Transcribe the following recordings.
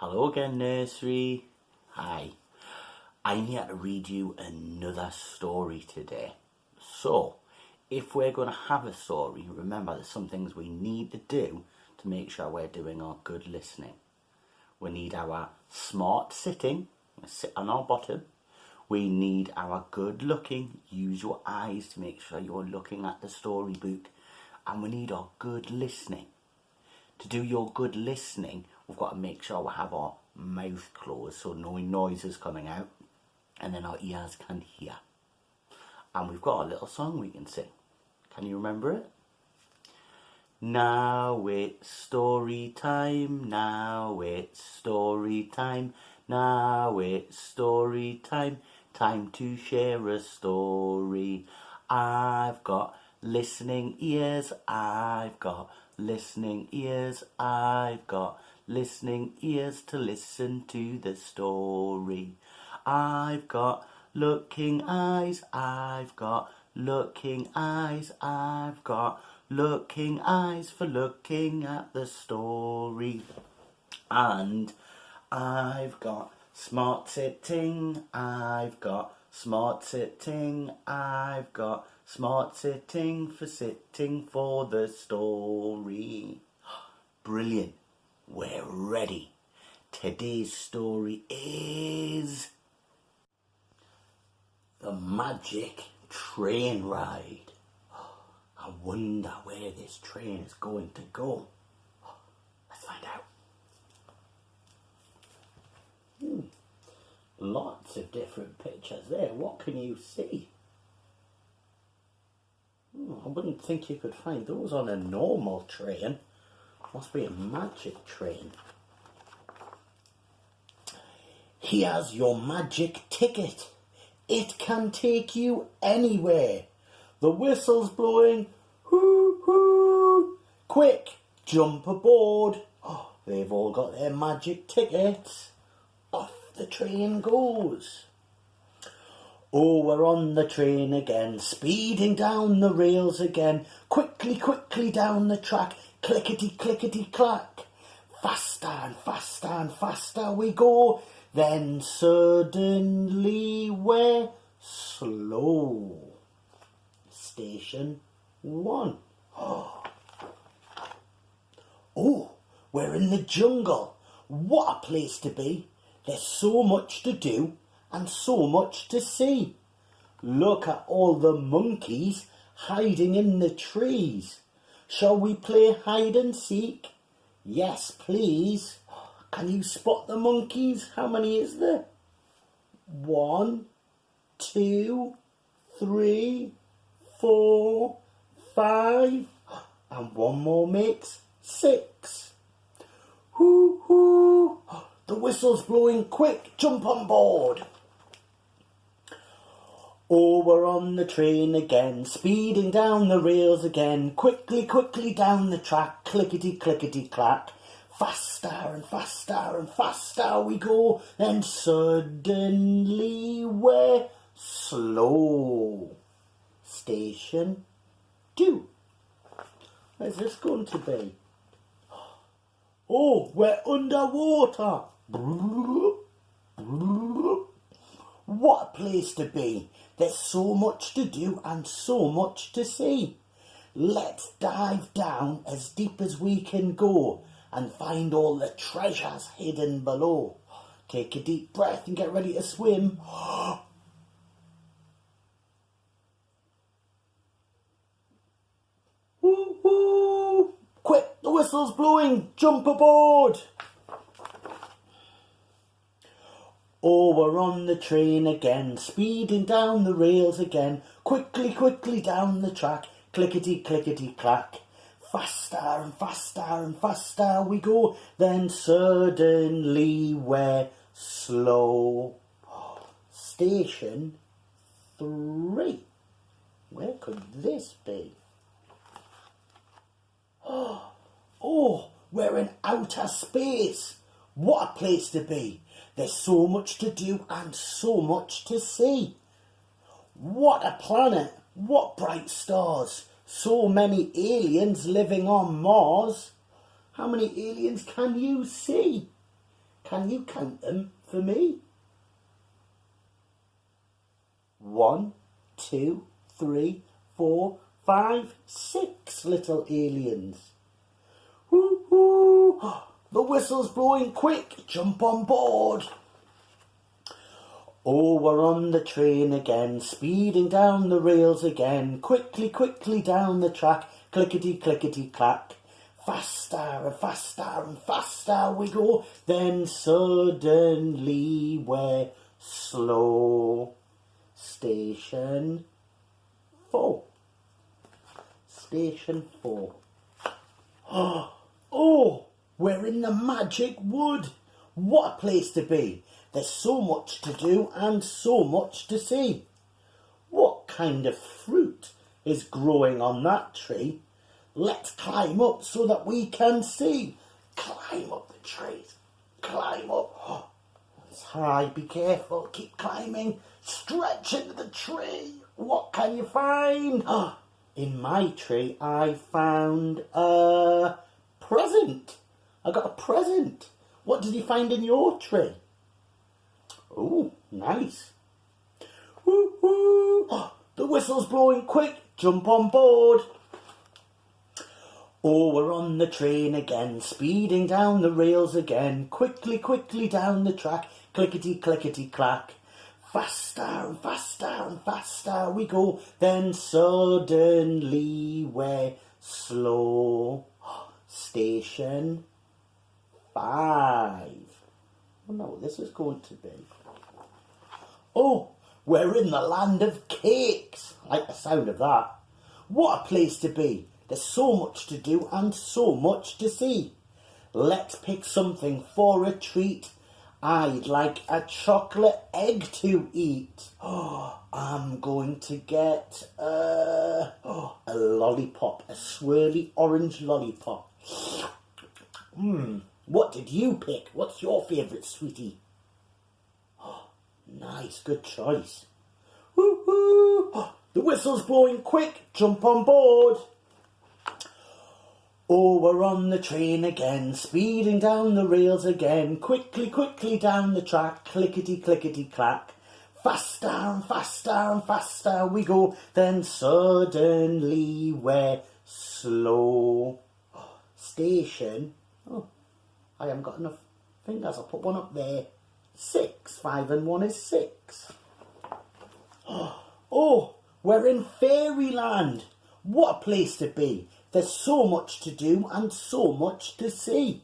Hello again, nursery. Hi. I'm here to read you another story today. So, if we're going to have a story, remember there's some things we need to do to make sure we're doing our good listening. We need our smart sitting, sit on our bottom. We need our good looking, use your eyes to make sure you're looking at the storybook. And we need our good listening. To do your good listening, we've got to make sure we have our mouth closed so no noise is coming out and then our ears can hear. And we've got a little song we can sing. Can you remember it? Now it's story time, now it's story time, now it's story time, time to share a story. I've got listening ears, I've got listening ears, I've got listening ears to listen to the story. I've got looking eyes, I've got looking eyes, I've got looking eyes for looking at the story. And I've got smart sitting, I've got smart sitting, I've got smart sitting for the story. Brilliant. We're ready. Today's story is The Magic Train Ride. I wonder where this train is going to go. Let's find out. Lots of different pictures there. What can you see? I wouldn't think you could find those on a normal train. Must be a magic train. Here's your magic ticket. It can take you anywhere. The whistle's blowing. Hoo hoo. Quick, jump aboard. Oh, they've all got their magic tickets. Off the train goes. Oh, we're on the train again, speeding down the rails again. Quickly, quickly down the track, clickety, clickety, clack. Faster and faster and faster we go. Then suddenly we're slow. Station 1. Oh, we're in the jungle. What a place to be. There's so much to do and so much to see. Look at all the monkeys hiding in the trees. Shall we play hide and seek? Yes, please. Can you spot the monkeys? How many is there? 1, 2, 3, 4, 5, and one more makes 6. Hoo hoo! The whistle's blowing. Quick, jump on board. Oh, we're on the train again, speeding down the rails again. Quickly, quickly down the track, clickety, clickety, clack. Faster and faster and faster we go, then suddenly we're slow. Station 2. Where's this going to be? Oh, we're underwater. What a place to be. There's so much to do and so much to see. Let's dive down as deep as we can go and find all the treasures hidden below. Take a deep breath and get ready to swim. Woo woo! Quick, the whistle's blowing. Jump aboard. Oh, we're on the train again, speeding down the rails again. Quickly, quickly down the track, clickety, clickety, clack. Faster and faster and faster we go, then suddenly we're slow. Station 3. Where could this be? Oh, we're in outer space. What a place to be. There's so much to do and so much to see. What a planet. What bright stars. So many aliens living on Mars. How many aliens can you see? Can you count them for me? 1, 2, 3, 4, 5, 6 little aliens. Woo hoo! The whistle's blowing quick, jump on board. Oh, we're on the train again, speeding down the rails again, quickly, quickly down the track, clickety, clickety, clack. Faster and faster and faster we go, then suddenly we're slow. Station 4. Station 4. Oh, we're in the magic wood. What a place to be. There's so much to do and so much to see. What kind of fruit is growing on that tree? Let's climb up so that we can see. Climb up the trees. Climb up. Oh, it's high. Be careful. Keep climbing. Stretch into the tree. What can you find? Oh, in my tree I found a present. I got a present. What did you find in your tree? Oh, nice. Woo hoo! Oh, the whistle's blowing quick. Jump on board. Oh, we're on the train again, speeding down the rails again, quickly, quickly down the track, clickety, clickety, clack. Faster and faster and faster we go, then suddenly we're slow. Station 5. I don't know what this is going to be. Oh, we're in the land of cakes. I like the sound of that. What a place to be. There's so much to do and so much to see. Let's pick something for a treat. I'd like a chocolate egg to eat. Oh, I'm going to get a lollipop, a swirly orange lollipop. What did you pick? What's your favourite, sweetie? Oh, nice, good choice. Woo-hoo! Oh, the whistle's blowing quick. Jump on board. Oh, we're on the train again, speeding down the rails again, quickly, quickly down the track, clickety, clickety, clack. Faster and faster and faster we go, then suddenly we're slow. Station, I haven't got enough fingers, I'll put one up there. 6, 5 and 1 is 6. Oh, we're in fairyland. What a place to be. There's so much to do and so much to see.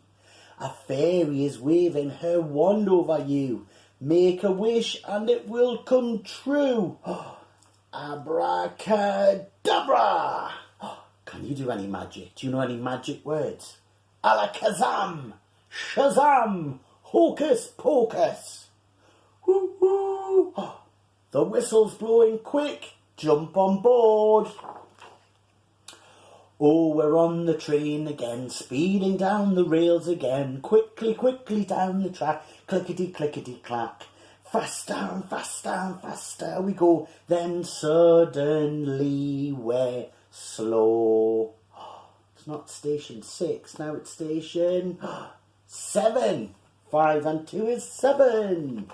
A fairy is waving her wand over you. Make a wish and it will come true. Abracadabra. Can you do any magic? Do you know any magic words? Alakazam, Shazam, Hocus Pocus. Woo-hoo. The whistle's blowing quick. Jump on board. Oh, we're on the train again, speeding down the rails again, quickly, quickly down the track, clickety, clickety, clack. Faster and faster and faster we go, then suddenly we're slow. It's not station 6, now it's station 7. 5 and 2 is 7.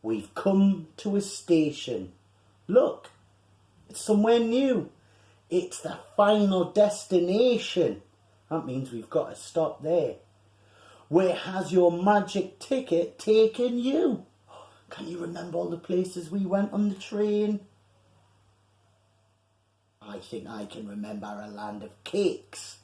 We've come to a station. Look, it's somewhere new. It's the final destination. That means we've got to stop there. Where has your magic ticket taken you? Can you remember all the places we went on the train? I think I can remember a land of cakes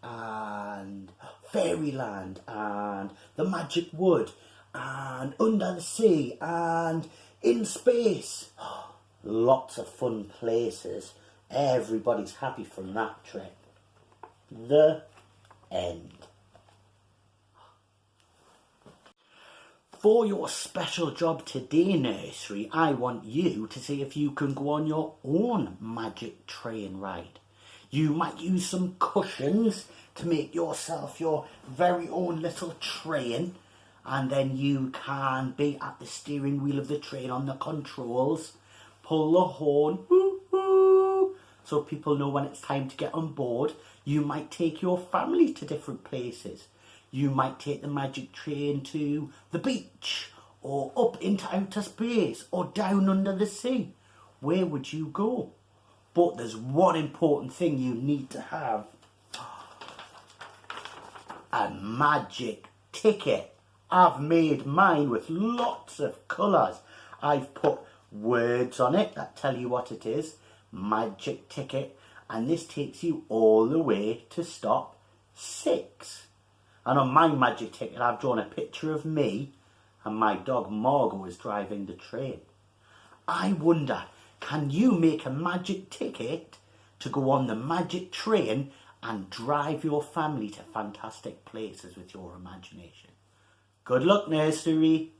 and fairyland and the magic wood and under the sea and in space. Lots of fun places. Everybody's happy from that trip. The end. For your special job today, nursery, I want you to see if you can go on your own magic train ride. You might use some cushions to make yourself your very own little train, and then you can be at the steering wheel of the train on the controls, pull the horn, woo woo, so people know when it's time to get on board. You might take your family to different places. You might take the magic train to the beach, or up into outer space, or down under the sea. Where would you go? But there's one important thing you need to have. A magic ticket. I've made mine with lots of colours. I've put words on it that tell you what it is. Magic ticket. And this takes you all the way to stop 6. And on my magic ticket I've drawn a picture of me and my dog Margot is driving the train. I wonder, can you make a magic ticket to go on the magic train and drive your family to fantastic places with your imagination? Good luck, nursery.